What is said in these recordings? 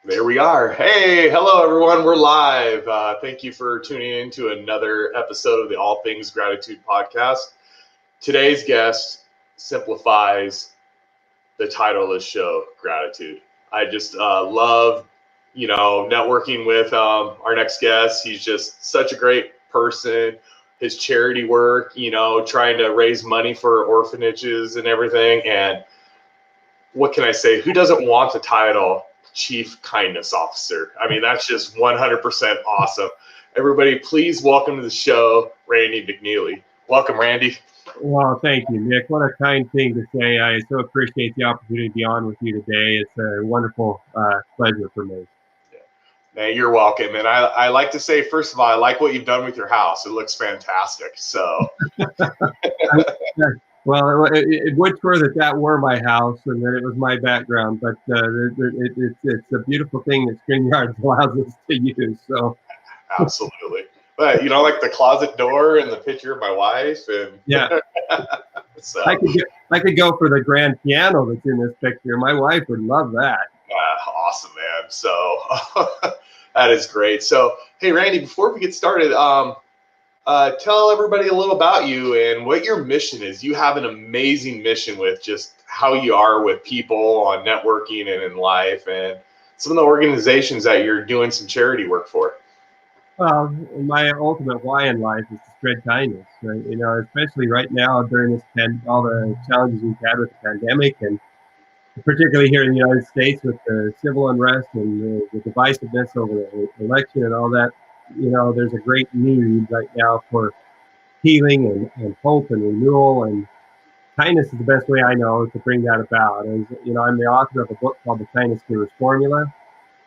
There we are. Hey, hello everyone. We're live. Thank you for tuning in to another episode of the All Things Gratitude podcast. Today's guest simplifies the title of the show, Gratitude. I just love, networking with our next guest. He's just such a great person. His charity work, trying to raise money for orphanages and everything. And what can I say? Who doesn't want the title Chief Kindness Officer? I mean, that's just 100% awesome. Everybody, please welcome to the show, Randy McNeely. Welcome, Randy. Well, thank you, Nick. What a kind thing to say. I so appreciate the opportunity to be on with you today. It's a wonderful pleasure for me. Man, you're welcome. And I like to say, first of all, I like what you've done with your house. It looks fantastic. So, well, it would swear that were my house and that it was my background, but it's a beautiful thing that StreamYard allows us to use. So, absolutely. But like the closet door and the picture of my wife, and yeah, so I could go for the grand piano that's in this picture. My wife would love that. Awesome, man. So that is great. So, hey, Randy, before we get started, tell everybody a little about you and what your mission is. You have an amazing mission with just how you are with people on networking and in life, and some of the organizations that you're doing some charity work for. Well, my ultimate why in life is to spread kindness, right? Especially right now during this all the challenges we've had with the pandemic, and particularly here in the United States with the civil unrest and the divisiveness over the election and all that. There's a great need right now for healing and hope and renewal, and kindness is the best way I know to bring that about. I'm the author of a book called The Kindness Giver's Formula,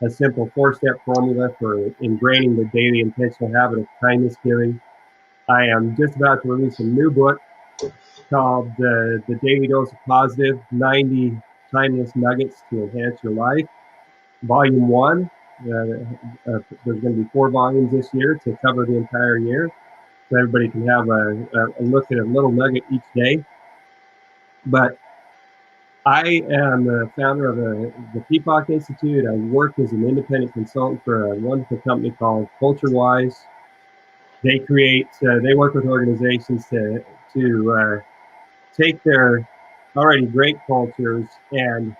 a simple 4-step formula for ingraining the daily intentional habit of kindness giving. I am just about to release a new book called The Daily Dose of Positive, 90 Kindness Nuggets to Enhance Your Life. Volume 1, there's going to be 4 volumes this year to cover the entire year, so everybody can have a look at a little nugget each day. But I am the founder of the Peacock Institute. I work as an independent consultant for a wonderful company called CultureWise. They work with organizations to take their already great cultures and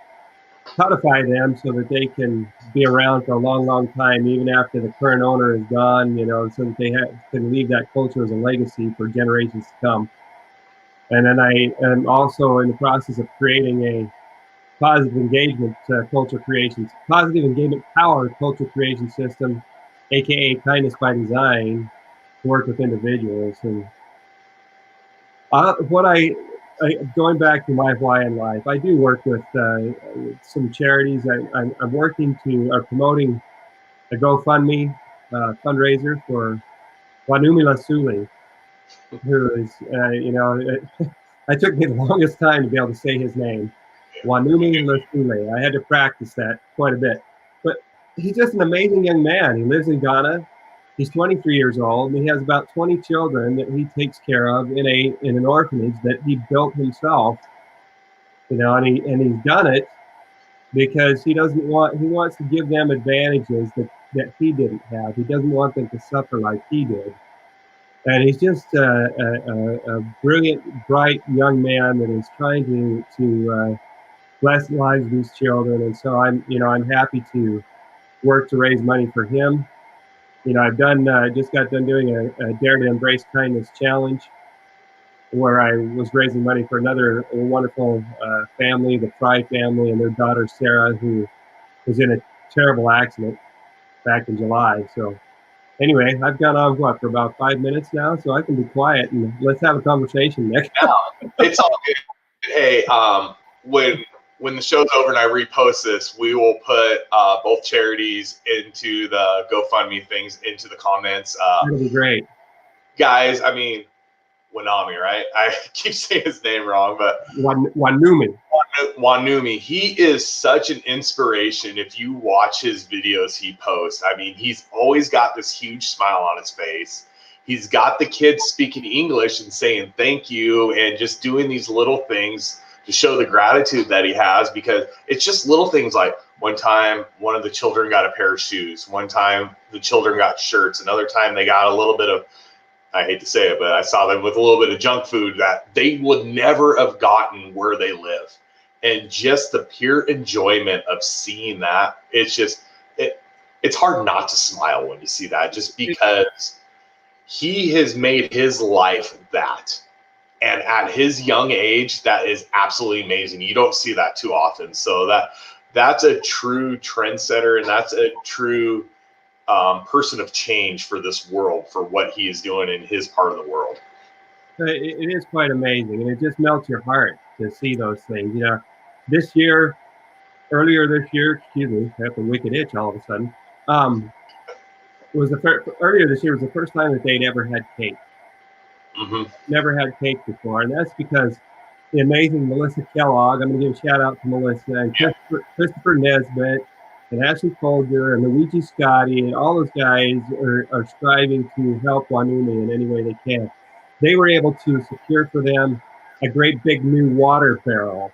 codify them so that they can be around for a long, long time, even after the current owner is gone, so that they can leave that culture as a legacy for generations to come. And then I am also in the process of creating a positive engagement powered culture creation system, aka Kindness by Design, to work with individuals. And going back to my why in life, I do work with some charities. I'm promoting a GoFundMe fundraiser for Wanumi Lasuli, who is, I took me the longest time to be able to say his name, Wanumi Lasuli. I had to practice that quite a bit. But he's just an amazing young man. He lives in Ghana. He's 23 years old, and he has about 20 children that he takes care of in an orphanage that he built himself. And he's done it because he wants to give them advantages that he didn't have. He doesn't want them to suffer like he did. And he's just a brilliant, bright young man that is trying to bless the lives of these children. And so I'm happy to work to raise money for him. I've just got done doing a Dare to Embrace Kindness challenge, where I was raising money for another wonderful family, the Fry family, and their daughter Sarah, who was in a terrible accident back in July. So anyway, I've gone on for about 5 minutes now, so I can be quiet and let's have a conversation, Nick. No, it's all good. Hey, when the show's over and I repost this, we will put both charities into the GoFundMe things into the comments. That'll be great. Guys, I mean, Wanami, right? I keep saying his name wrong, but Wanumi. Wanumi. He is such an inspiration. If you watch his videos he posts, I mean, he's always got this huge smile on his face. He's got the kids speaking English and saying thank you and just doing these little things to show the gratitude that he has, because it's just little things like One time, one of the children got a pair of shoes. One time, the children got shirts. Another time, they got a little bit of, I hate to say it, but I saw them with a little bit of junk food that they would never have gotten where they live. And just the pure enjoyment of seeing that, it's just, it's hard not to smile when you see that, just because he has made his life that. And at his young age, that is absolutely amazing. You don't see that too often. So that's a true trendsetter, and that's a true person of change for this world, for what he is doing in his part of the world. It is quite amazing, and it just melts your heart to see those things. You know, earlier this year, excuse me, I have a wicked itch all of a sudden. Earlier this year was the first time that they'd ever had cake. Mm-hmm. Never had cake before, and that's because the amazing Melissa Kellogg. I'm going to give a shout out to Melissa and Christopher Nesbitt and Ashley Folger and Luigi Scotti, and all those guys are striving to help Wanumi in any way they can. They were able to secure for them a great big new water barrel,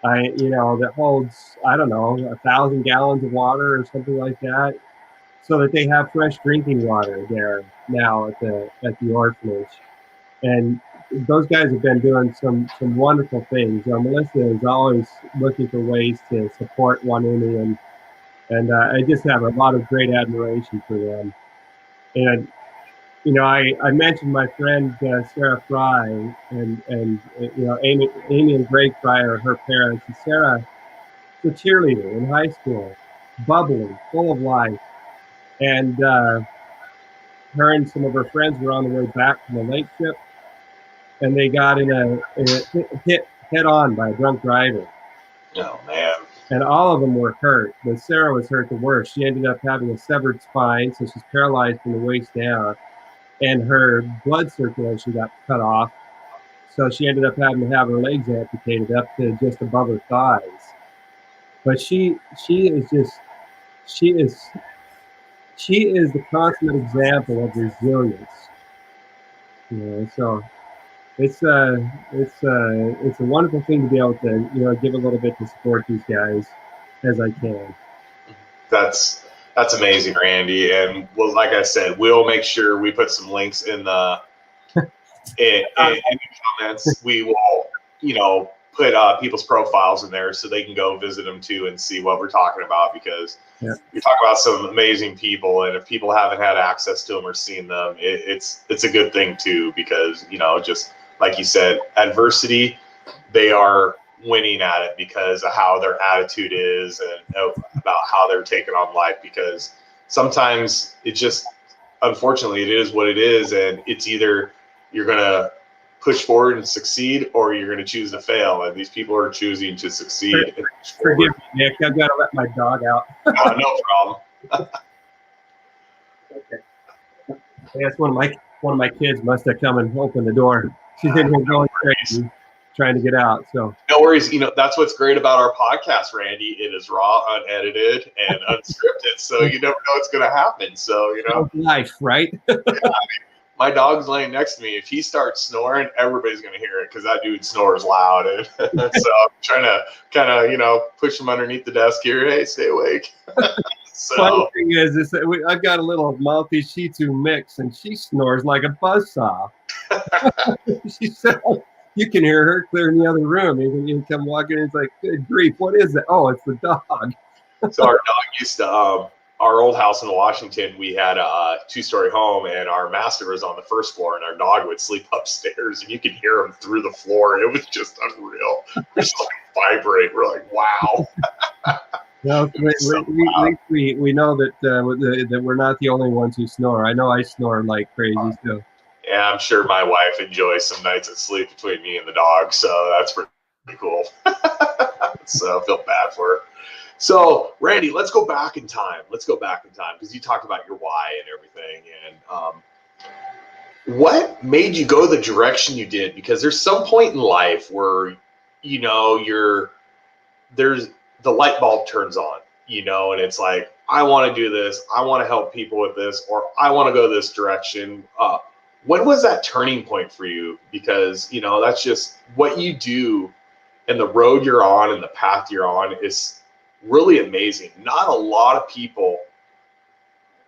that holds, I don't know, 1,000 gallons of water or something like that, so that they have fresh drinking water there now at the orphanage. And those guys have been doing some wonderful things. Melissa is always looking for ways to support Wanumi, and I just have a lot of great admiration for them. And I mentioned my friend Sarah Fry, and Amy and Greg Fry are her parents. And Sarah was a cheerleader in high school, bubbly, full of life, and her and some of her friends were on the way back from a lake trip, and they got in a hit head on by a drunk driver. Oh, man. And all of them were hurt, but Sarah was hurt the worst. She ended up having a severed spine, so she's paralyzed from the waist down, and her blood circulation got cut off, so she ended up having to have her legs amputated up to just above her thighs. But she is the consummate example of resilience. So it's a wonderful thing to be able to give a little bit to support these guys as I can. That's amazing, Randy. And well, like I said, we'll make sure we put some links in the in the comments. We will put people's profiles in there so they can go visit them too and see what we're talking about, because you're talking about some amazing people, and if people haven't had access to them or seen them, it's a good thing too, because just like you said, adversity, they are winning at it because of how their attitude is and about how they're taking on life, because sometimes it just, unfortunately, it is what it is, and it's either you're going to push forward and succeed, or you're going to choose to fail, and these people are choosing to succeed. Forgive me, Nick, I've got to let my dog out. No problem. Okay. I guess one of my kids must have come and opened the door. She's in here going crazy, trying to get out. So no worries. That's what's great about our podcast, Randy. It is raw, unedited, and unscripted, so you never know what's going to happen. So life, right? My dog's laying next to me. If he starts snoring, everybody's going to hear it, because that dude snores loud. And so I'm trying to kind of push him underneath the desk here. Hey, stay awake. So funny thing is I've got a little Maltese Shih Tzu mix, and she snores like a buzzsaw. She said, you can hear her clear in the other room. You can come walking in. It's like, good grief, what is it? Oh, it's the dog. So our dog used to, our old house in Washington, we had a 2-story home, and our master was on the first floor, and our dog would sleep upstairs, and you could hear him through the floor. It was just unreal. It was just like vibrate. We're like, wow. Well, we know that we're not the only ones who snore. I know I snore like crazy too. Yeah, I'm sure my wife enjoys some nights of sleep between me and the dog, so that's pretty cool. So I feel bad for her. So, Randy, let's go back in time. Because you talked about your why and everything. And what made you go the direction you did? Because there's some point in life where, there's the light bulb turns on, and it's like, I want to do this. I want to help people with this, or I want to go this direction. When was that turning point for you? Because, that's just what you do, and the road you're on and the path you're on is really amazing. Not a lot of people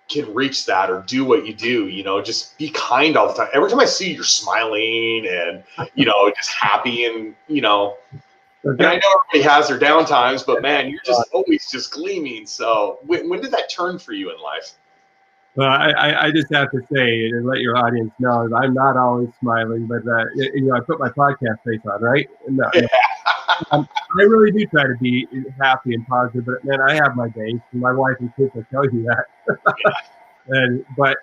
can reach that or do what you do, just be kind all the time. Every time I see you, you're smiling and, just happy and, and I know everybody has their down times, but man, you're just always just gleaming. So when did that turn for you in life? Well, I just have to say and let your audience know that I'm not always smiling, but I put my podcast face on, right? No, Yeah. I really do try to be happy and positive, but man, I have my days, and my wife and kids will tell you that. But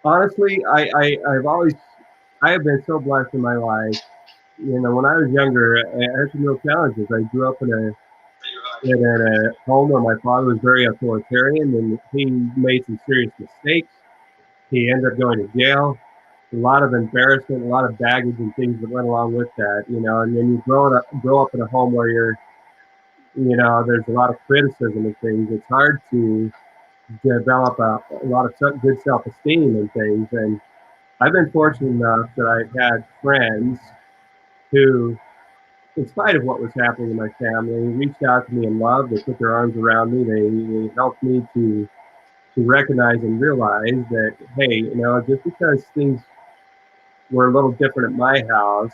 honestly, I have been so blessed in my life. When I was younger, I had some real challenges. I grew up in a home where my father was very authoritarian, and he made some serious mistakes. He ended up going to jail. A lot of embarrassment, a lot of baggage and things that went along with that, and then you grow up in a home where there's a lot of criticism and things. It's hard to develop a lot of good self-esteem and things. And I've been fortunate enough that I've had friends who, in spite of what was happening in my family, reached out to me in love. They put their arms around me. They helped me to recognize and realize that, hey, just because things were a little different at my house,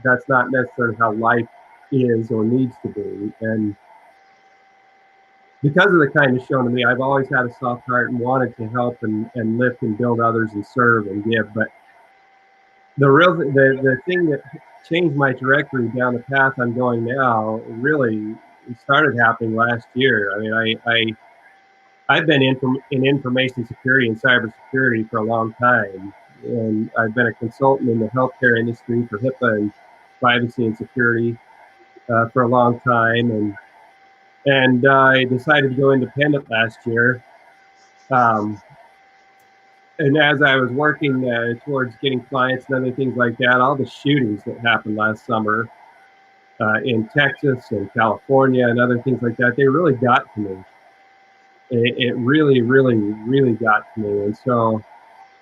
that's not necessarily how life is or needs to be. And because of the kindness shown to me, I've always had a soft heart and wanted to help and lift and build others and serve and give. But the thing that changed my trajectory down the path I'm going now really started happening last year. I mean, I've been in information security and cybersecurity for a long time, and I've been a consultant in the healthcare industry for HIPAA and privacy and security for a long time, and I decided to go independent last year. And as I was working towards getting clients and other things like that, all the shootings that happened last summer in Texas and California and other things like that, they really got to me. It really, really, really got to me. And so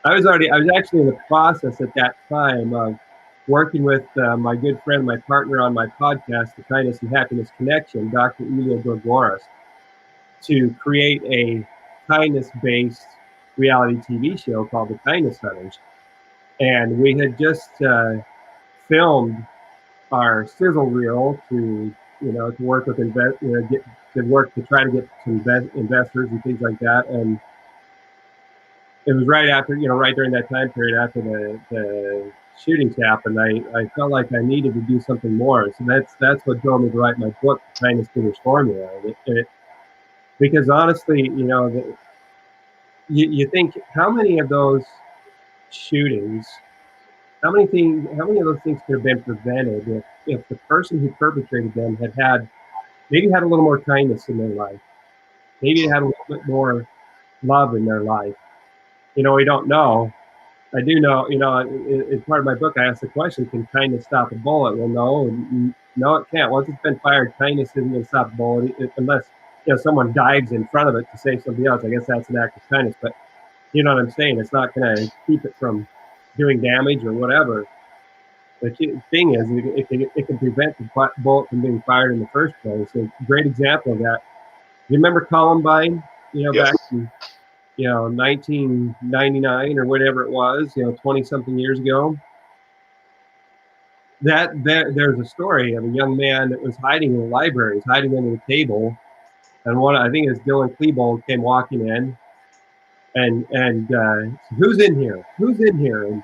I was actually in the process at that time of working with my good friend, my partner on my podcast, The Kindness and Happiness Connection, Dr. Ilya Gorgoras, to create a kindness-based reality TV show called The Kindness Hunters. And we had just filmed our sizzle reel to work with to try to get some investors and things like that. And it was right after, right during that time period after the shootings happened, I felt like I needed to do something more. So that's what drove me to write my book, The Kindness Givers Formula. Because honestly, you think, how many of those shootings, how many of those things could have been prevented if the person who perpetrated them had maybe had a little more kindness in their life, maybe had a little bit more love in their life. We don't know. I do know, as part of my book, I asked the question, can kindness stop a bullet? Well, no, it can't. Once it's been fired, kindness isn't going to stop a bullet unless, someone dives in front of it to save somebody else. I guess that's an act of kindness, but you know what I'm saying? It's not going to keep it from doing damage or whatever. The thing is, it can prevent the bullet from being fired in the first place. A great example of that. You remember Columbine? Yes. Back in 1999 or whatever it was, 20-something years ago. There's a story of a young man that was hiding in the library, hiding under the table, and I think it was Dylan Klebold, came walking in, and said, "Who's in here? Who's in here?"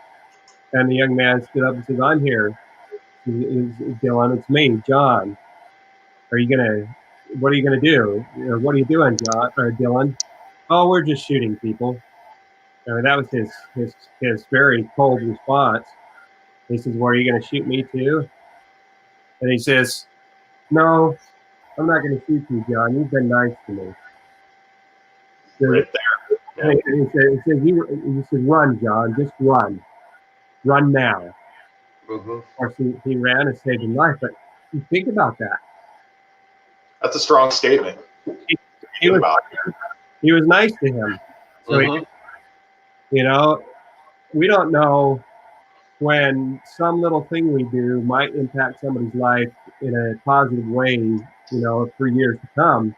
And the young man stood up and said, "I'm here." Dylan, it's me, John. What are you gonna do? What are you doing, John or Dylan? Oh, we're just shooting people. That was his very cold response. He says, "Well, are you going to shoot me too?" And he says, "No, I'm not going to shoot you, John. You've been nice to me." Right there. Yeah. He said, "Run, John. Just run. Run now." Mm-hmm. Of course, he ran and saved his life. But you think about that. That's a strong statement. He was nice to him. So, we don't know when some little thing we do might impact somebody's life in a positive way for years to come.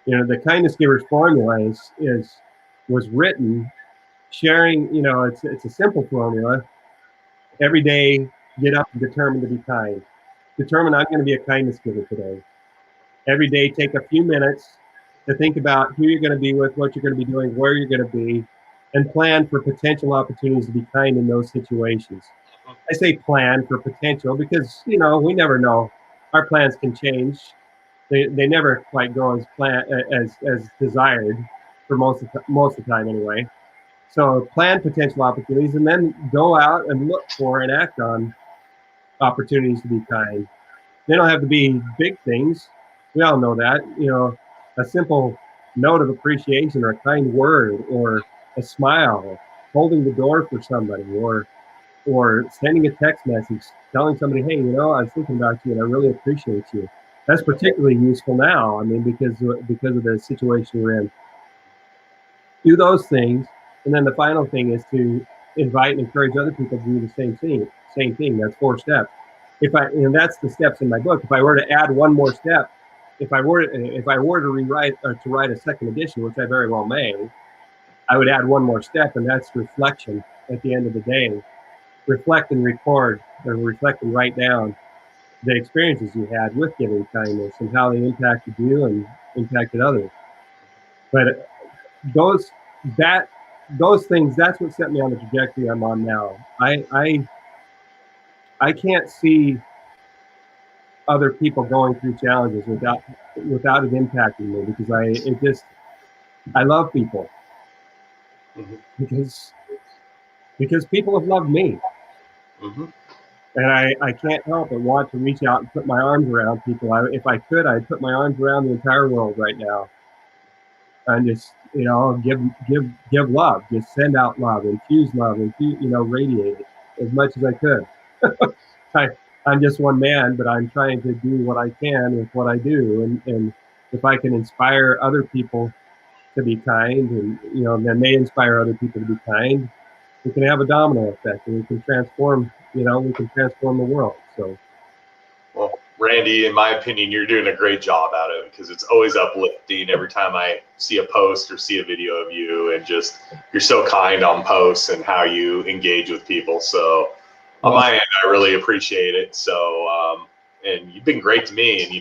The kindness givers formula was written sharing. It's a simple formula. Every day, get up and determine to be kind. Determine I'm going to be a kindness giver today. Every day, take a few minutes to think about who you're going to be with, what you're going to be doing, where you're going to be, and plan for potential opportunities to be kind in those situations. I say plan for potential because, we never know. Our plans can change. They never quite go as desired for most of the time anyway. So plan potential opportunities and then go out and look for and act on opportunities to be kind. They don't have to be big things. We all know that. A simple note of appreciation or a kind word or a smile, holding the door for somebody, or sending a text message telling somebody, hey, I was thinking about you and I really appreciate you. That's particularly useful now. I mean, because of the situation we're in. Do those things, and then the final thing is to invite and encourage other people to do the same thing. Same thing. That's 4 steps. That's the steps in my book. If I were to add one more step, if I were to rewrite or to write a second edition, which I very well may, I would add one more step, and that's reflection. At the end of the day, reflect and record, or reflect and write down the experiences you had with giving kindness and how they impacted you and impacted others. But those things, that's what set me on the trajectory I'm on now. I can't see other people going through challenges without it impacting me, because I love people. Mm-hmm. because people have loved me. Mm-hmm. And I can't help but want to reach out and put my arms around people. If I could, I'd put my arms around the entire world right now and just, give love, just send out love, infuse love, radiate it as much as I could. I'm just one man, but I'm trying to do what I can with what I do. And if I can inspire other people to be kind, and, then they inspire other people to be kind, we can have a domino effect, and we can transform the world. So, well, Randy, in my opinion, you're doing a great job at it, because it's always uplifting every time I see a post or see a video of you, and just you're so kind on posts and how you engage with people. So on my end, I really appreciate it. So and you've been great to me, and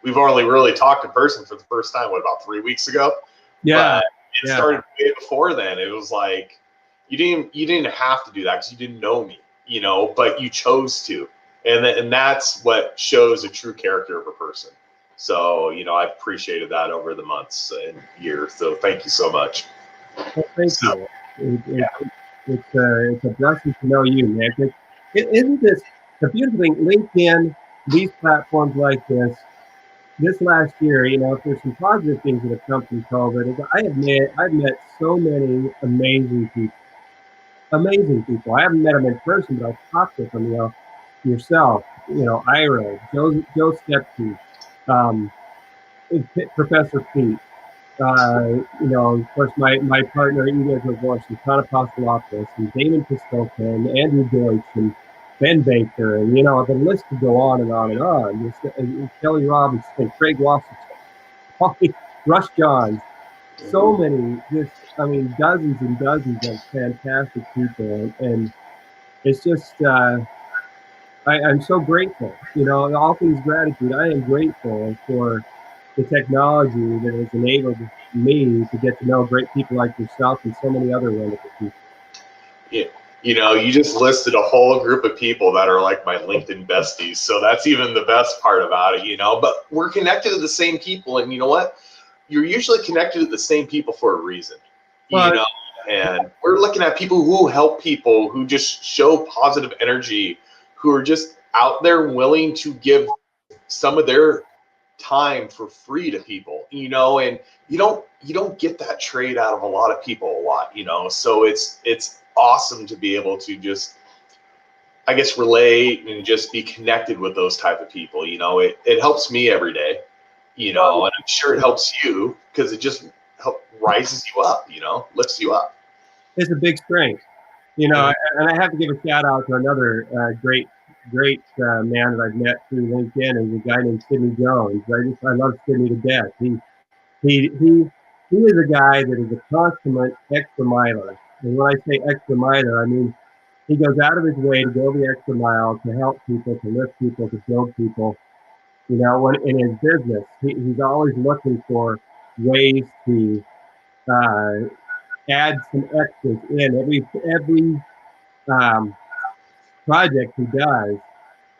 we've only really talked in person for the first time, about 3 weeks ago? Yeah. But it started way before then. It was like you didn't have to do that because you didn't know me, but you chose to. And that's what shows a true character of a person. So, I've appreciated that over the months and years. So thank you so much. Well, thank you. It's a blessing to know you, Nick. Isn't this the beautiful thing? LinkedIn, these platforms like this last year, there's some positive things that have come from COVID. I've met so many amazing people. Amazing people. I haven't met them in person, but I've talked with them, yourself, Ira, Joe Stepke, Professor Pete, of course, my partner, Edith Revorce, and Tana Apostolopoulos, and Damon Pistolka, and Andrew Deutsch, and Ben Baker, and, the list could go on and on and on. And Kelly Robinson, Craig Wasserman, Rush Johns, so many, dozens and dozens of fantastic people. And it's just, I'm so grateful. All things gratitude. I am grateful for the technology that has enabled me to get to know great people like yourself and so many other wonderful people. Yeah. You just listed a whole group of people that are like my LinkedIn besties. So that's even the best part about it, but we're connected to the same people. And you know what? You're usually connected to the same people for a reason, and we're looking at people who help people, who just show positive energy, who are just out there willing to give some of their time for free to people, and you don't get that trade out of a lot of people a lot, so it's awesome to be able to just, I guess, relate and just be connected with those type of people. It helps me every day, and I'm sure it helps you, because it just rises you up, lifts you up. It's a big strength, and I have to give a shout out to another great man that I've met through LinkedIn is a guy named Sidney Jones. I love Sidney to death. He is a guy that is a consummate extra miler. And when I say extra miler, I mean he goes out of his way to go the extra mile to help people, to lift people, to build people. You know, when in his business, he's always looking for ways to uh, add some extras in every um, project he does.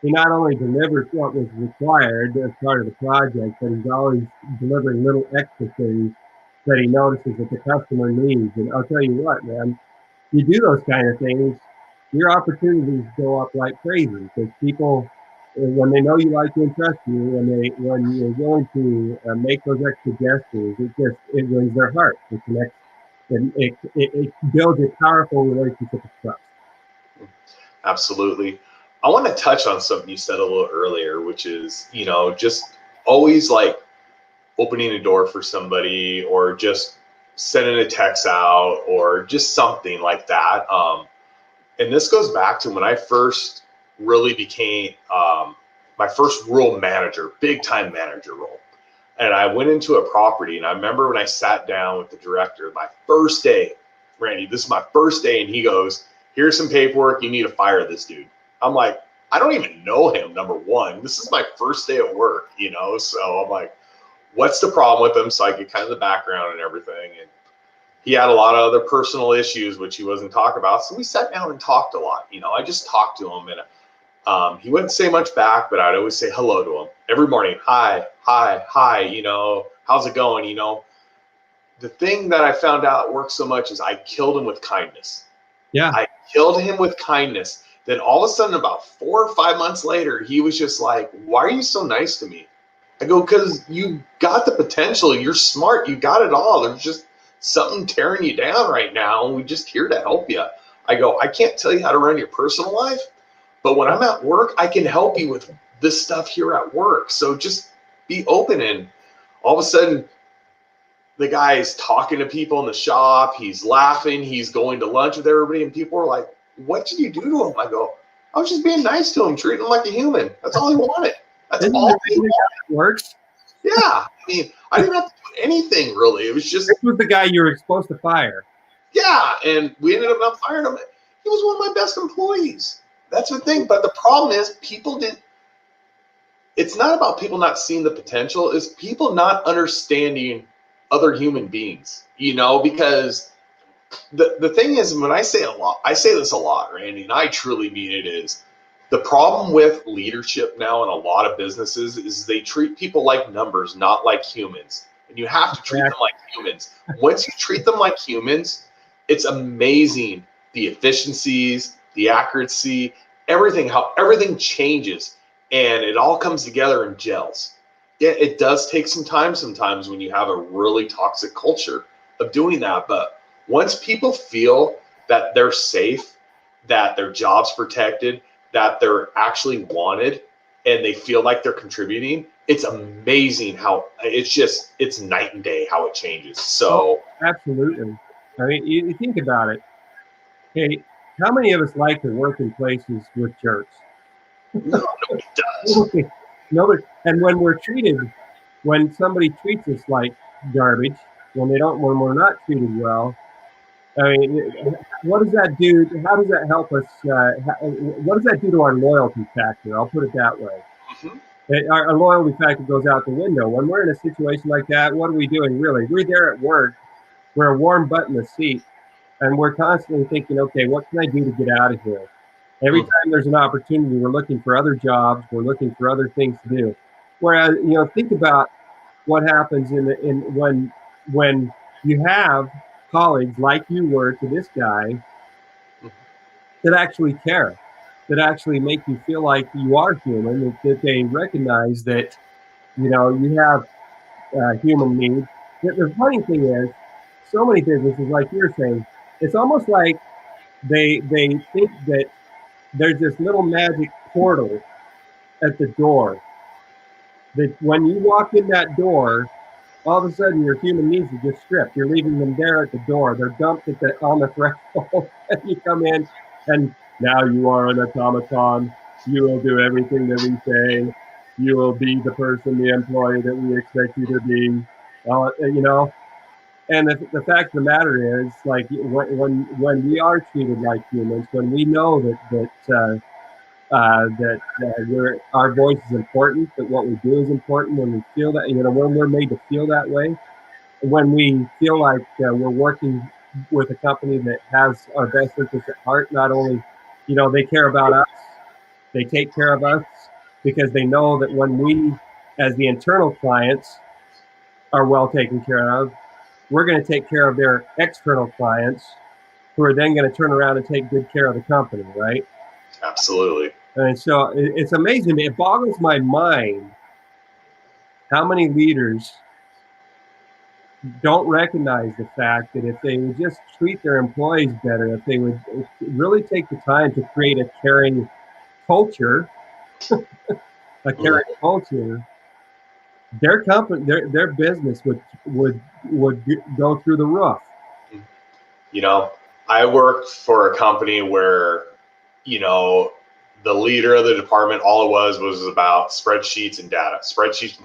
He not only delivers what was required as part of the project, but he's always delivering little extra things that he notices that the customer needs. And I'll tell you what, man, you do those kind of things, your opportunities go up like crazy because people, when they know you, like you, and trust you, when you're willing to make those extra gestures, it wins their heart. It connects, and it builds a powerful relationship of trust. Absolutely. I want to touch on something you said a little earlier, which is, just always like opening a door for somebody or just sending a text out or just something like that. And this goes back to when I first really became my first real manager, big time manager role. And I went into a property, and I remember when I sat down with the director, my first day, Randy, this is my first day, and he goes, "Here's some paperwork. You need to fire this dude." I'm like, I don't even know him, number one. This is my first day at work, So I'm like, what's the problem with him? So I get kind of the background and everything. And he had a lot of other personal issues, which he wasn't talking about. So we sat down and talked a lot. I just talked to him, and he wouldn't say much back, but I'd always say hello to him every morning. Hi, how's it going? The thing that I found out worked so much is I killed him with kindness. Yeah. I killed him with kindness. Then all of a sudden, about 4 or 5 months later, he was just like, "Why are you so nice to me?" I go, "Because you got the potential. You're smart. You got it all. There's just something tearing you down right now, and we're just here to help you." I go, "I can't tell you how to run your personal life, but when I'm at work, I can help you with this stuff here at work. So just be open." And all of a sudden, the guy's talking to people in the shop. He's laughing. He's going to lunch with everybody. And people are like, "What did you do to him?" I go, "I was just being nice to him, treating him like a human. That's all he wanted. That's all he wanted." Works. Yeah. I mean, I didn't have to do anything really. It was just. This was the guy you were supposed to fire. Yeah. And we ended up not firing him. He was one of my best employees. That's the thing. But the problem is it's not about people not seeing the potential. It's people not understanding other human beings, because the thing is, when I say this a lot, Randy, and I truly mean it, is the problem with leadership now in a lot of businesses is they treat people like numbers, not like humans. And you have to treat them like humans. Once you treat them like humans, it's amazing the efficiencies, the accuracy, how everything changes, and it all comes together and gels. Yeah, it does take some time sometimes when you have a really toxic culture of doing that. But once people feel that they're safe, that their job's protected, that they're actually wanted, and they feel like they're contributing, it's amazing how it's night and day how it changes. So absolutely. I mean, you think about it. Hey, how many of us like to work in places with jerks? No, nobody does. Nobody. And when somebody treats us like garbage, when we're not treated well, I mean, what does that do? How does that help us? What does that do to our loyalty factor? I'll put it that way. Mm-hmm. Our loyalty factor goes out the window. When we're in a situation like that, what are we doing really? We're there at work. We're a warm butt in the seat, and we're constantly thinking, okay, what can I do to get out of here? Every time there's an opportunity, we're looking for other jobs. We're looking for other things to do. Whereas, think about what happens when you have colleagues like you were to this guy that actually care, that actually make you feel like you are human, that they recognize that, you have human needs. The funny thing is, so many businesses, like you're saying, it's almost like they think that there's this little magic portal at the door that when you walk in that door, all of a sudden your human needs are just stripped. You're leaving them there at the door. They're dumped on the threshold. And you come in, and now you are an automaton. You will do everything that we say. You will be the person, the employee that we expect you to be. You know, and the fact of the matter is, like, when we are treated like humans, when we know our voice is important, that what we do is important, when we feel that, you know, when we're made to feel that way, when we feel like we're working with a company that has our best interests at heart, not only, you know, they care about us, they take care of us because they know that when we, as the internal clients, are well taken care of, we're going to take care of their external clients who are then going to turn around and take good care of the company, right? Absolutely. And so it's amazing. It boggles my mind how many leaders don't recognize the fact that if they would just treat their employees better, if they would really take the time to create a caring culture, their company, their business would go through the roof. You know, I worked for a company where, you know, the leader of the department, all it was about spreadsheets and data, spreadsheets,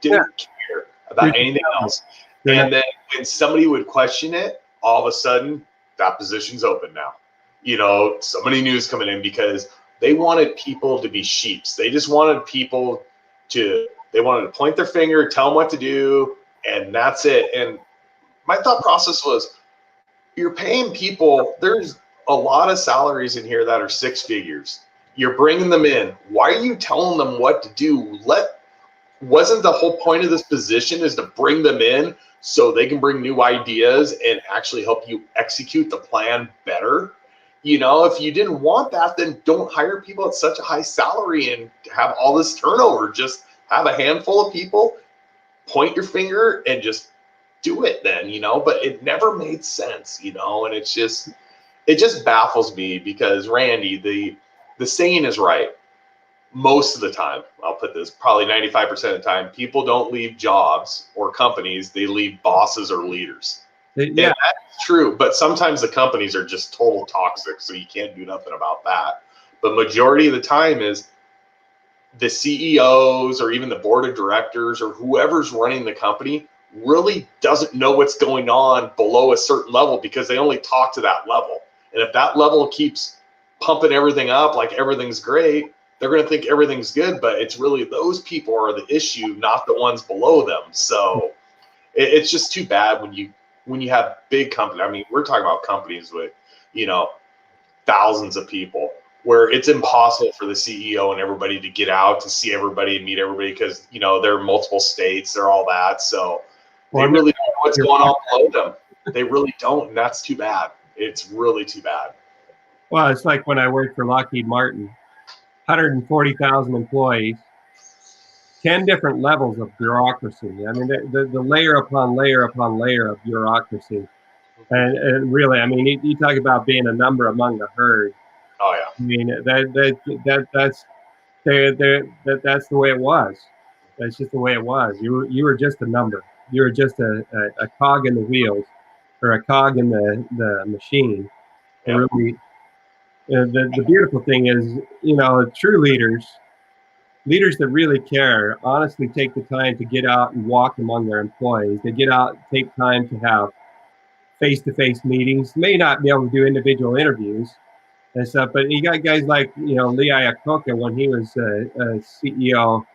didn't care about anything else. And then when somebody would question it, all of a sudden that position's open now. You know, somebody new is coming in because they wanted people to be sheeps. They just wanted people they wanted to point their finger, tell them what to do, and that's it. And my thought process was, you're paying people, there's a lot of salaries in here that are six figures. You're bringing them in. Why are you telling them what to do? Wasn't the whole point of this position is to bring them in so they can bring new ideas and actually help you execute the plan better? You know, if you didn't want that, then don't hire people at such a high salary and have all this turnover. Just have a handful of people, point your finger, and just do it then, you know. But it never made sense, you know, and it just baffles me because, Randy, the saying is right. Most of the time, I'll put this, probably 95% of the time, people don't leave jobs or companies, they leave bosses or leaders. Yeah. And that's true, but sometimes the companies are just total toxic, so you can't do nothing about that. But majority of the time is the CEOs or even the board of directors or whoever's running the company really doesn't know what's going on below a certain level because they only talk to that level. And if that level keeps pumping everything up like everything's great, they're going to think everything's good, but it's really those people are the issue, not the ones below them. So it's just too bad when you have big companies. I mean, we're talking about companies with, you know, thousands of people where it's impossible for the CEO and everybody to get out to see everybody and meet everybody because, you know, they're multiple states, they're all that. So they really don't know what's going on below them. They really don't, and that's too bad. It's really too bad. Well, it's like when I worked for Lockheed Martin, 140,000 employees, 10 different levels of bureaucracy. I mean, the layer upon layer upon layer of bureaucracy. And really, I mean, you talk about being a number among the herd. Oh yeah. I mean, that's the way it was. That's just the way it was. You were just a number. You were just a cog in the wheels, or a cog in the machine. Yep. Really, the beautiful thing is, you know, true leaders that really care, honestly take the time to get out and walk among their employees. They get out, take time to have face-to-face meetings. May not be able to do individual interviews and stuff, but you got guys like, you know, Lee Iacocca when he was a CEO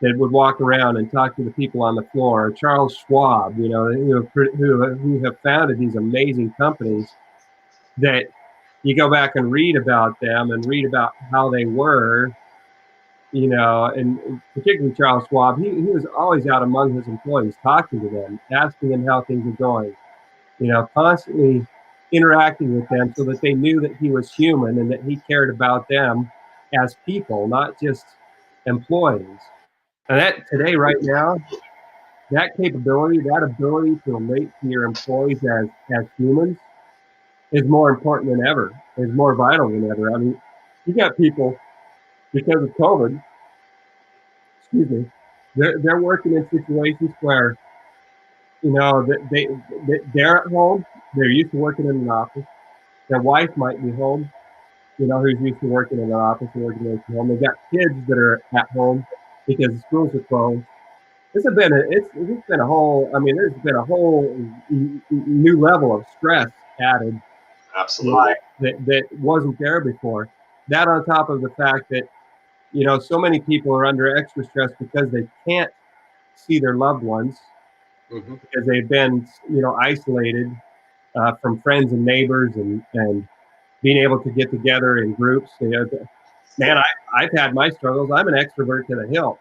that would walk around and talk to the people on the floor. Charles Schwab, you know, who have founded these amazing companies that you go back and read about them and read about how they were, you know, and particularly Charles Schwab, he was always out among his employees, talking to them, asking them how things are going, you know, constantly interacting with them so that they knew that he was human and that he cared about them as people, not just employees. And that today, right now, that capability, that ability to relate to your employees as humans is more important than ever, is more vital than ever. I mean, you got people, because of COVID, they're working in situations where, you know, they're at home, they're used to working in an office, their wife might be home, who's used to working in an office and working away from home. They've got kids that are at home because the schools are closed. It's been a whole. I mean, there's been a whole new level of stress added, Absolutely. like that wasn't there before. That on top of the fact that so many people are under extra stress because they can't see their loved ones Mm-hmm. because they've been isolated from friends and neighbors and being able to get together in groups. Man, I've had my struggles. I'm an extrovert to the hilt.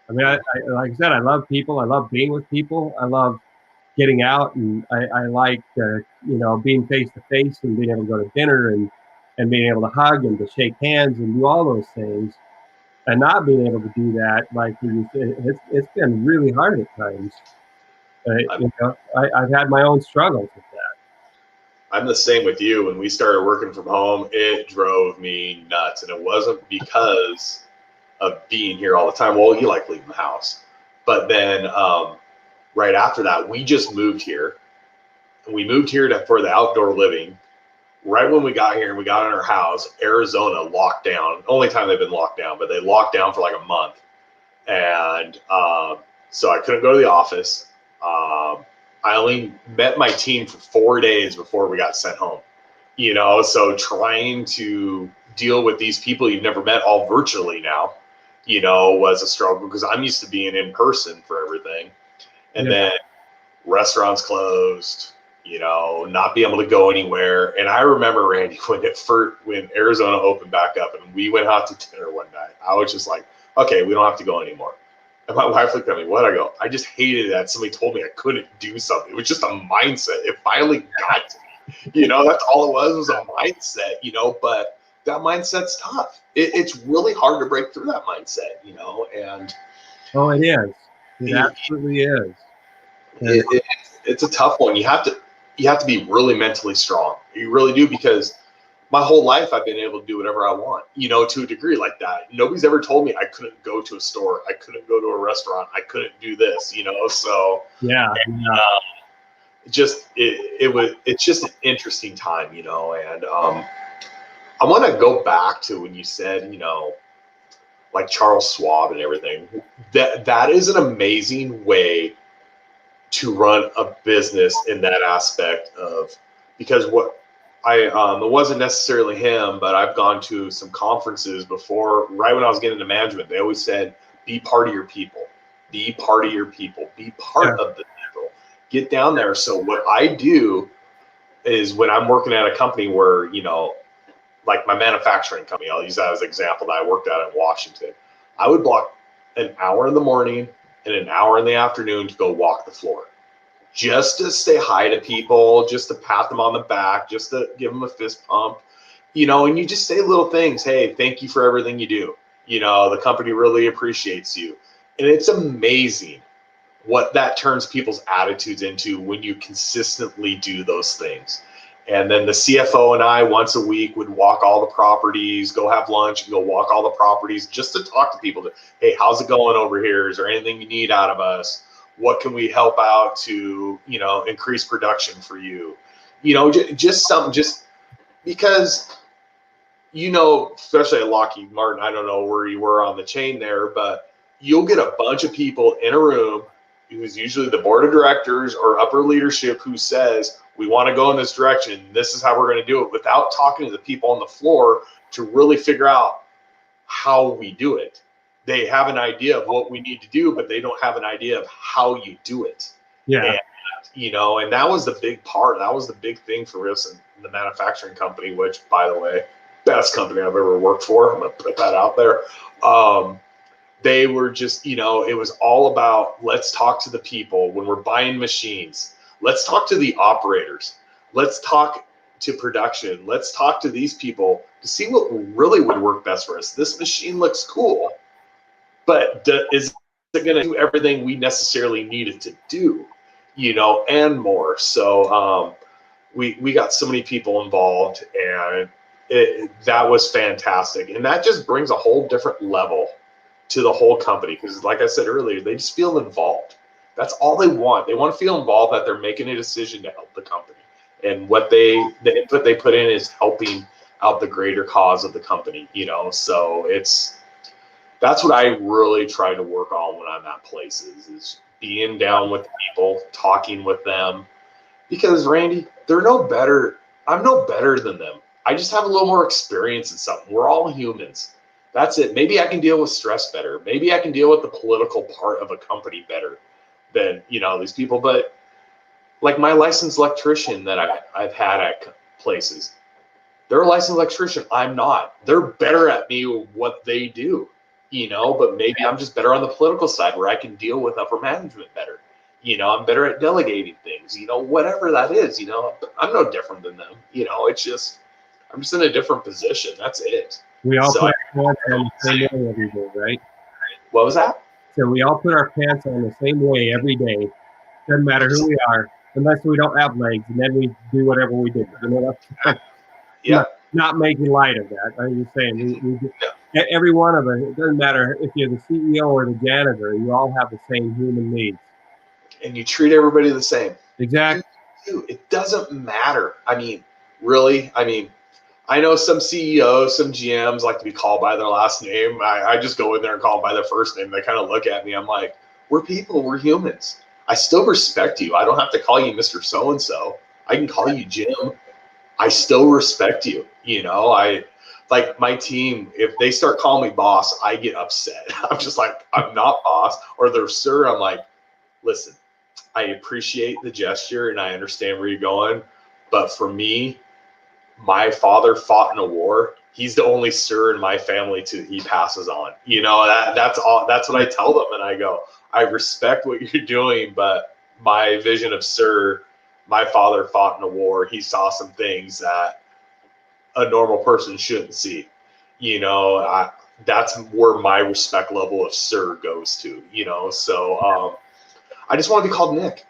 I mean, I like I said, I love people. I love being with people. I love getting out, and I like being face to face and being able to go to dinner and being able to hug and to shake hands and do all those things. And not being able to do that, like it's been really hard at times. I've had my own struggles with that. I'm the same with you. When we started working from home, it drove me nuts. And it wasn't because of being here all the time. Well, you like leaving the house. But then right after that, we just moved here. And we moved here for the outdoor living. Right when we got here and we got in our house, Arizona locked down. Only time they've been locked down, but they locked down for like a month. And so I couldn't go to the office. I only met my team for 4 days before we got sent home. So trying to deal with these people you've never met all virtually now, was a struggle because I'm used to being in person for everything. And then restaurants closed, not being able to go anywhere. And I remember, Randy, when Arizona opened back up and we went out to dinner one night, I was just like, okay, we don't have to go anymore. And my wife looked at me, what? I go, I just hated that somebody told me I couldn't do something. It was just a mindset. It finally got to me. That's all it was a mindset, but that mindset's tough. It's really hard to break through that mindset, and Oh, it is. It absolutely is. It's a tough one. You have to be really mentally strong. You really do, because my whole life I've been able to do whatever I want, to a degree like that. Nobody's ever told me I couldn't go to a store. I couldn't go to a restaurant. I couldn't do this, so it's just an interesting time, and I want to go back to when you said, like Charles Schwab and everything. That is an amazing way to run a business in that aspect of, because it wasn't necessarily him, but I've gone to some conferences before, right when I was getting into management, they always said, be part of your people, be part of your people, be part of the people, get down there. So what I do is when I'm working at a company where, like my manufacturing company, I'll use that as an example that I worked at in Washington, I would block an hour in the morning and an hour in the afternoon to go walk the floor, just to say hi to people, just to pat them on the back, just to give them a fist pump, and you just say little things. Hey, thank you for everything you do. The company really appreciates you. And it's amazing what that turns people's attitudes into when you consistently do those things. And then the CFO and I once a week would walk all the properties, go have lunch, and go walk all the properties just to talk to people. Hey, how's it going over here? Is there anything you need out of us? What can we help out to, increase production for you? Just something, just because, especially at Lockheed Martin, I don't know where you were on the chain there, but you'll get a bunch of people in a room who's usually the board of directors or upper leadership who says, we want to go in this direction. This is how we're going to do it, without talking to the people on the floor to really figure out how we do it. They have an idea of what we need to do, but they don't have an idea of how you do it. Yeah. And that was the big part. That was the big thing for us in the manufacturing company, which, by the way, best company I've ever worked for. I'm going to put that out there. They were just, it was all about, let's talk to the people when we're buying machines. Let's talk to the operators. Let's talk to production. Let's talk to these people to see what really would work best for us. This machine looks cool, but is it going to do everything we necessarily need it to do, and more. So we got so many people involved, and that was fantastic. And that just brings a whole different level to the whole company, because like I said earlier, they just feel involved. That's all they want. They want to feel involved, that they're making a decision to help the company, and the input they put in is helping out the greater cause of the company, so that's what I really try to work on when I'm at places, is being down with people, talking with them, because Randy, they're no better. I'm no better than them. I just have a little more experience in something. We're all humans. That's it. Maybe I can deal with stress better. Maybe I can deal with the political part of a company better than, these people. But like my licensed electrician that I've had at places, they're a licensed electrician. I'm not. They're better at me with what they do, but maybe I'm just better on the political side where I can deal with upper management better. I'm better at delegating things, whatever that is, I'm no different than them. It's just, I'm just in a different position. That's it. We all put our pants on the same way every day, right? What was that? So we all put our pants on the same way every day. Doesn't matter who we are, unless we don't have legs, and then we do whatever we do. Yeah. Not making light of that. I'm just saying, every one of us, it doesn't matter if you're the CEO or the janitor, you all have the same human needs. And you treat everybody the same. Exactly. It doesn't matter. Really, I know some CEOs, some GMs like to be called by their last name. I just go in there and call them by their first name. They kind of look at me. I'm like, we're people. We're humans. I still respect you. I don't have to call you Mr. So-and-so. I can call you Jim. I still respect you. I like my team. If they start calling me boss, I get upset. I'm just like, I'm not boss. Or they're sir. I'm like, listen, I appreciate the gesture and I understand where you're going. But for me, my father fought in a war. He's the only sir in my family he passes on. That's all. That's what I tell them. And I go, I respect what you're doing, but my vision of sir, my father fought in a war. He saw some things that a normal person shouldn't see. That's where my respect level of sir goes to. So I just want to be called Nick.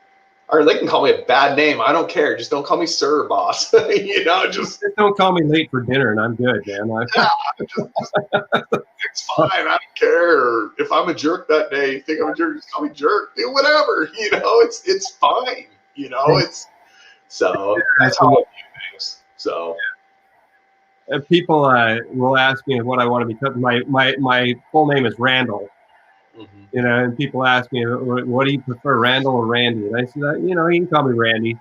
Or they can call me a bad name. I don't care. Just don't call me sir, boss. Just don't call me late for dinner, and I'm good, man. It's fine. I don't care. If I'm a jerk that day, you think I'm a jerk, just call me jerk. Do whatever. It's fine. It's so that's how I view things. So people will ask me what I want to become. My full name is Randall. Mm-hmm. And people ask me, what do you prefer, Randall or Randy? And I said, you can call me Randy.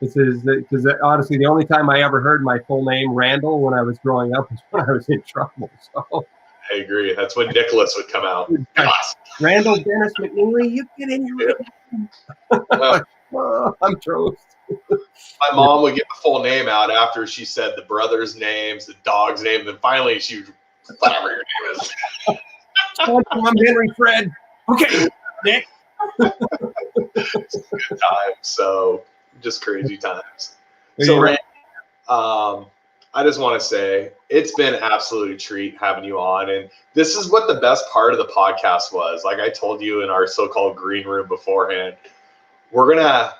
This is because honestly, the only time I ever heard my full name, Randall, when I was growing up, was when I was in trouble. So I agree. That's when Nicholas would come out. Randall Dennis McNeely, you get in here. I'm toast. My mom would get the full name out after she said the brother's names, the dog's name, and then finally she would, whatever your name is. I'm Henry Fred. Okay, Nick. It's a good time. So just crazy times. So Randy, I just want to say it's been absolutely a treat having you on, and this is what the best part of the podcast was. Like I told you in our so-called green room beforehand, we're gonna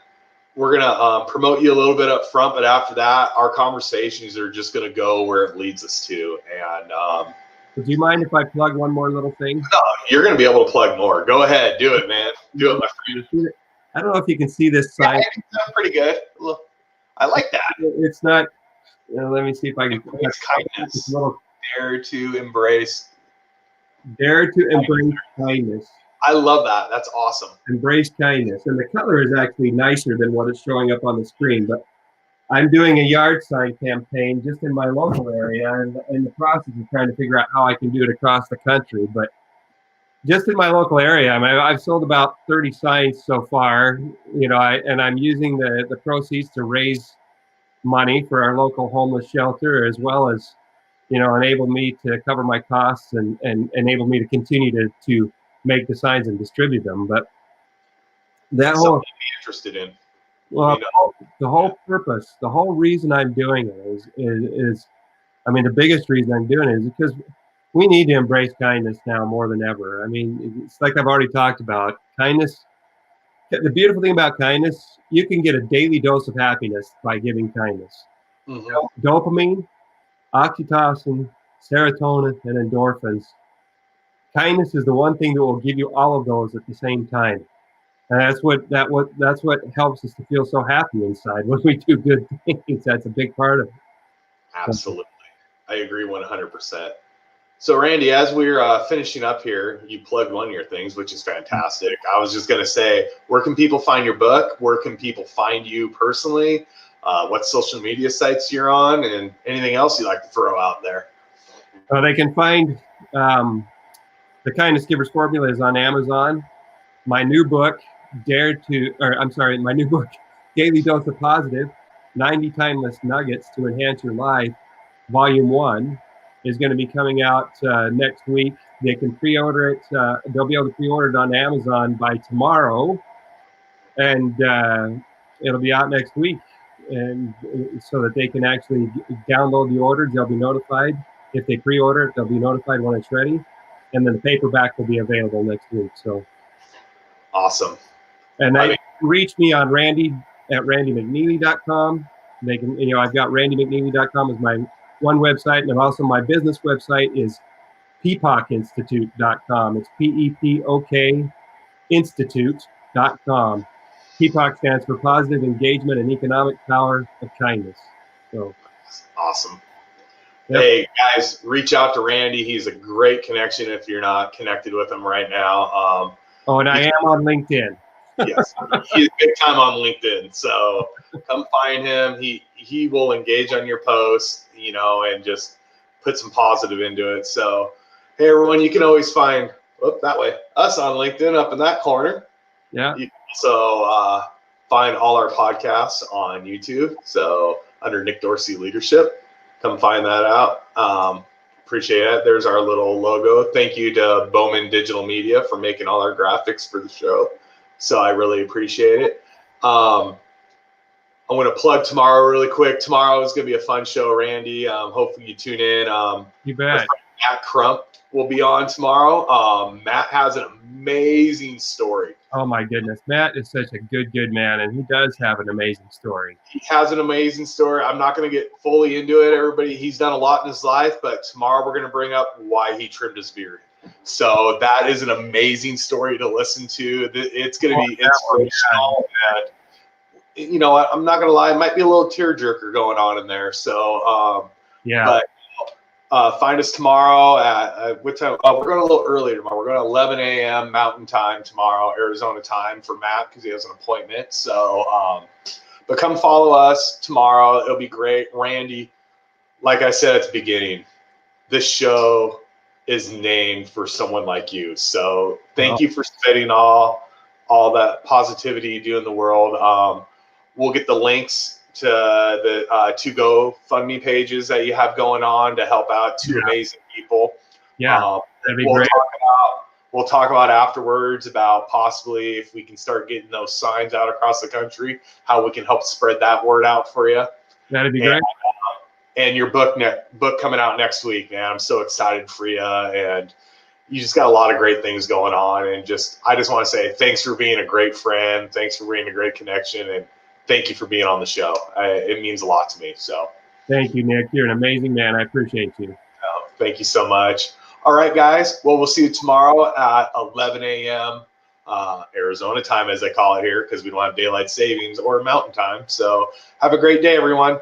promote you a little bit up front, but after that, our conversations are just gonna go where it leads us to. And do you mind if I plug one more little thing? No, you're going to be able to plug more. Go ahead. Do it, man. Do it, my friend. I don't know if you can see this sign. Yeah, it's pretty good. Look, I like that. It's not. Let me see if I can. It's kindness. Dare to embrace. Dare to embrace kindness. I love that. That's awesome. Embrace kindness. And the color is actually nicer than what is showing up on the screen. But I'm doing a yard sign campaign just in my local area, and in the process of trying to figure out how I can do it across the country. But just in my local area, I've sold about 30 signs so far, and I'm using the proceeds to raise money for our local homeless shelter, as well as, enable me to cover my costs and enable me to continue to make the signs and distribute them. But that whole, be interested in. Well, the whole purpose, the whole reason I'm doing it is the biggest reason I'm doing it is because we need to embrace kindness now more than ever. It's like I've already talked about. Kindness, the beautiful thing about kindness, you can get a daily dose of happiness by giving kindness. Mm-hmm. Dopamine, oxytocin, serotonin, and endorphins. Kindness is the one thing that will give you all of those at the same time. And that's what helps us to feel so happy inside when we do good things. That's a big part of it. Absolutely. I agree 100%. So, Randy, as we're finishing up here, you plugged one of your things, which is fantastic. I was just going to say, where can people find your book? Where can people find you personally? What social media sites you're on, and anything else you'd like to throw out there? They can find The Kindness Givers Formula is on Amazon. My new book, my new book, Daily Dose of Positive, 90 Timeless Nuggets to Enhance Your Life, Volume 1, is going to be coming out next week. They can pre-order it. They'll be able to pre-order it on Amazon by tomorrow, and it'll be out next week. And so that they can actually download the orders. They'll be notified. If they pre-order it, they'll be notified when it's ready. And then the paperback will be available next week. So awesome. And they can reach me on Randy at randymcneely.com. They can, I've got randymcneely.com as my one website, and then also my business website is pepokinstitute.com. It's PEPOK Institute.com. PEPOK stands for Positive Engagement and Economic Power of Kindness. So awesome. Yep. Hey, guys, reach out to Randy. He's a great connection if you're not connected with him right now. And I am on LinkedIn. Yes, he's big time on LinkedIn. So come find him. He will engage on your posts, and just put some positive into it. So, hey, everyone, you can always find that way us on LinkedIn up in that corner. Yeah. You can also find all our podcasts on YouTube. So under Nick Dorsey Leadership, come find that out. Appreciate it. There's our little logo. Thank you to Bowman Digital Media for making all our graphics for the show. So I really appreciate it. I'm going to plug tomorrow really quick. Tomorrow is going to be a fun show, Randy. Hopefully you tune in. You bet. Matt Crump will be on tomorrow. Matt has an amazing story. Oh, my goodness. Matt is such a good man, and he does have an amazing story. He has an amazing story. I'm not going to get fully into it, everybody. He's done a lot in his life, but tomorrow we're going to bring up why he trimmed his beard. So that is an amazing story to listen to. It's going to be inspirational. And, I'm not going to lie, it might be a little tearjerker going on in there. So, yeah. But find us tomorrow at what time? We're going a little early tomorrow. We're going to 11 a.m. Mountain Time tomorrow, Arizona time for Matt because he has an appointment. So, but come follow us tomorrow. It'll be great. Randy, like I said at the beginning, this show is named for someone like you. So thank you for spreading all that positivity you do in the world. We'll get the links to the two GoFundMe pages that you have going on to help out two amazing people. Yeah, that'd be great. We'll talk about afterwards about possibly if we can start getting those signs out across the country, how we can help spread that word out for you. That'd be great. And your book coming out next week, man. I'm so excited for you, and you just got a lot of great things going on. And I just want to say thanks for being a great friend. Thanks for being a great connection, and thank you for being on the show. It means a lot to me. So thank you, Nick. You're an amazing man. I appreciate you. Thank you so much. All right, guys. Well, we'll see you tomorrow at 11 a.m. Arizona time, as they call it here, because we don't have daylight savings or mountain time. So have a great day, everyone.